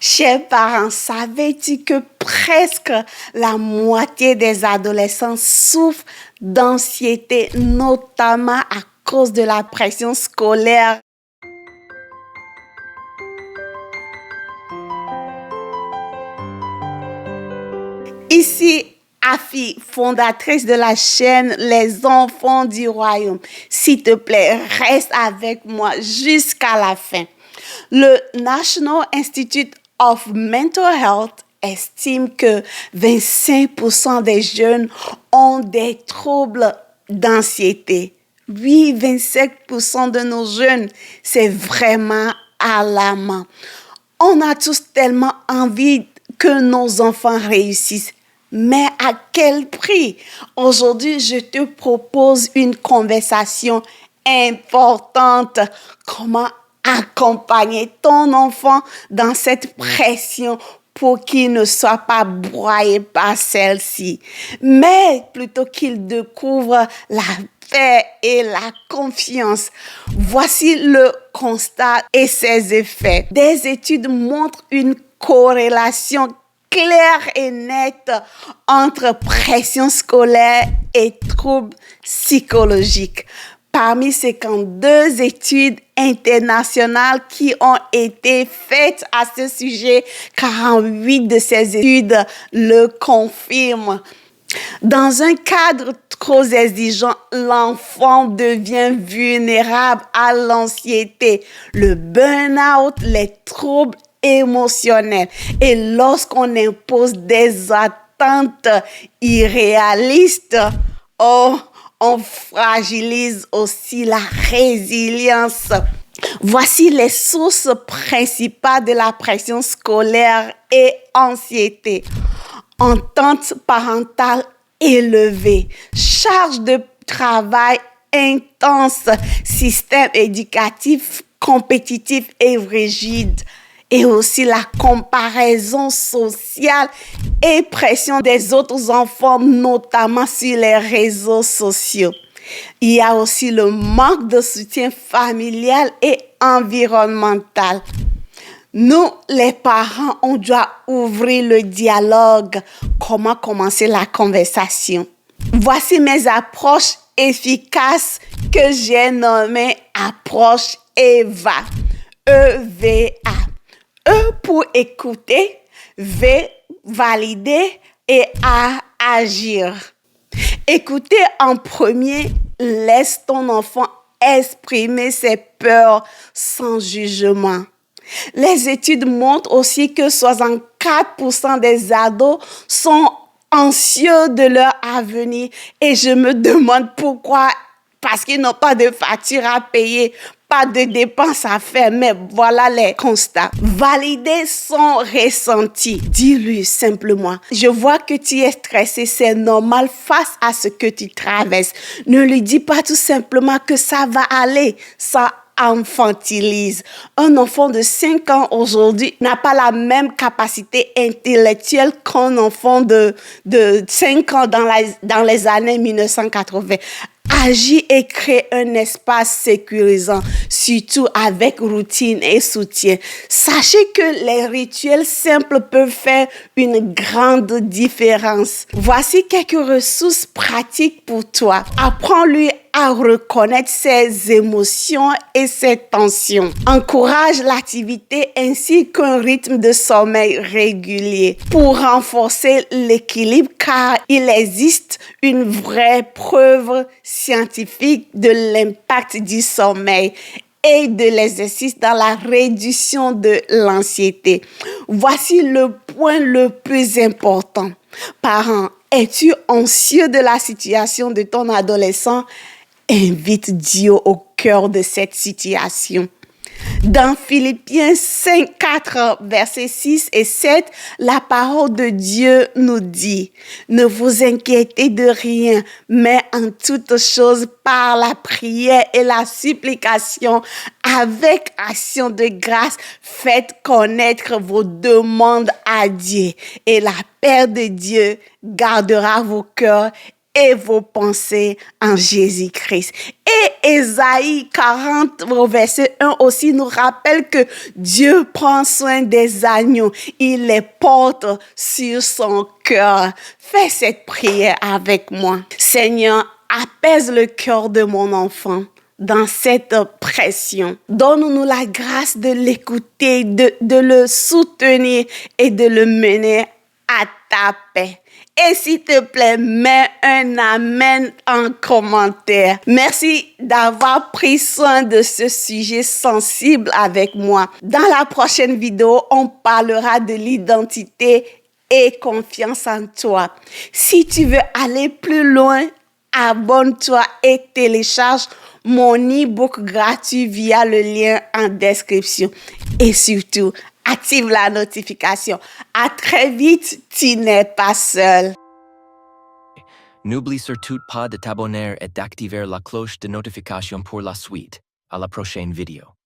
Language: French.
Chers parents, savais-tu que presque la moitié des adolescents souffrent d'anxiété, notamment à cause de la pression scolaire? Ici, Afi, fondatrice de la chaîne Les Enfants du Royaume. S'il te plaît, reste avec moi jusqu'à la fin. Le National Institute of Mental Health estime que 25% des jeunes ont des troubles d'anxiété. Oui, 25% de nos jeunes, c'est vraiment alarmant. On a tous tellement envie que nos enfants réussissent. Mais à quel prix? Aujourd'hui, je te propose une conversation importante. Comment accompagner ton enfant dans cette pression pour qu'il ne soit pas broyé par celle-ci, mais plutôt qu'il découvre la paix et la confiance. Voici le constat et ses effets. Des études montrent une corrélation claire et nette entre pression scolaire et troubles psychologiques. Parmi ces 52 études internationales qui ont été faites à ce sujet, 48 de ces études le confirment. Dans un cadre trop exigeant, l'enfant devient vulnérable à l'anxiété, le burn-out, les troubles émotionnels. Et lorsqu'on impose des attentes irréalistes, on fragilise aussi la résilience. Voici les sources principales de la pression scolaire et anxiété. Entente parentale élevée, charge de travail intense, système éducatif compétitif et rigide, et aussi la comparaison sociale et pression des autres enfants, notamment sur les réseaux sociaux. Il y a aussi le manque de soutien familial et environnemental. Nous, les parents, on doit ouvrir le dialogue. Comment commencer la conversation? Voici mes approches efficaces que j'ai nommées approche EVA. E-V-A. E pour écouter, V, valider et A, agir. Écouter en premier, laisse ton enfant exprimer ses peurs sans jugement. Les études montrent aussi que 64% des ados sont anxieux de leur avenir et je me demande pourquoi, parce qu'ils n'ont pas de facture à payer, pas de dépenses à faire, mais voilà les constats. Valider son ressenti. Dis-lui simplement, je vois que tu es stressé, c'est normal face à ce que tu traverses. Ne lui dis pas tout simplement que ça va aller, ça infantilise. Un enfant de 5 ans aujourd'hui n'a pas la même capacité intellectuelle qu'un enfant de 5 ans dans les années 1980. Agis et crée un espace sécurisant, surtout avec routine et soutien. Sachez que les rituels simples peuvent faire une grande différence. Voici quelques ressources pratiques pour toi. Apprends-lui à reconnaître ses émotions et ses tensions. Encourage l'activité ainsi qu'un rythme de sommeil régulier pour renforcer l'équilibre car il existe une vraie preuve scientifique de l'impact du sommeil et de l'exercice dans la réduction de l'anxiété. Voici le point le plus important. Parents, es-tu anxieux de la situation de ton adolescent? Invite Dieu au cœur de cette situation. Dans Philippiens 5, 4, versets 6 et 7, la parole de Dieu nous dit, « Ne vous inquiétez de rien, mais en toutes choses, par la prière et la supplication, avec action de grâce, faites connaître vos demandes à Dieu. Et la paix de Dieu gardera vos cœurs et vos pensées en Jésus-Christ. Et Ésaïe 40, au verset 1 aussi nous rappelle que Dieu prend soin des agneaux. Il les porte sur son cœur. Fais cette prière avec moi. Seigneur, apaise le cœur de mon enfant dans cette pression. Donne-nous la grâce de l'écouter, de le soutenir et de le mener à ta paix. Et s'il te plaît, mets un amen en commentaire. Merci d'avoir pris soin de ce sujet sensible avec moi. Dans la prochaine vidéo, on parlera de l'identité et confiance en toi. Si tu veux aller plus loin, abonne-toi et télécharge mon e-book gratuit via le lien en description. Et surtout, active la notification. À très vite, tu n'es pas seul. N'oublie surtout pas de t'abonner et d'activer la cloche de notification pour la suite. À la prochaine vidéo.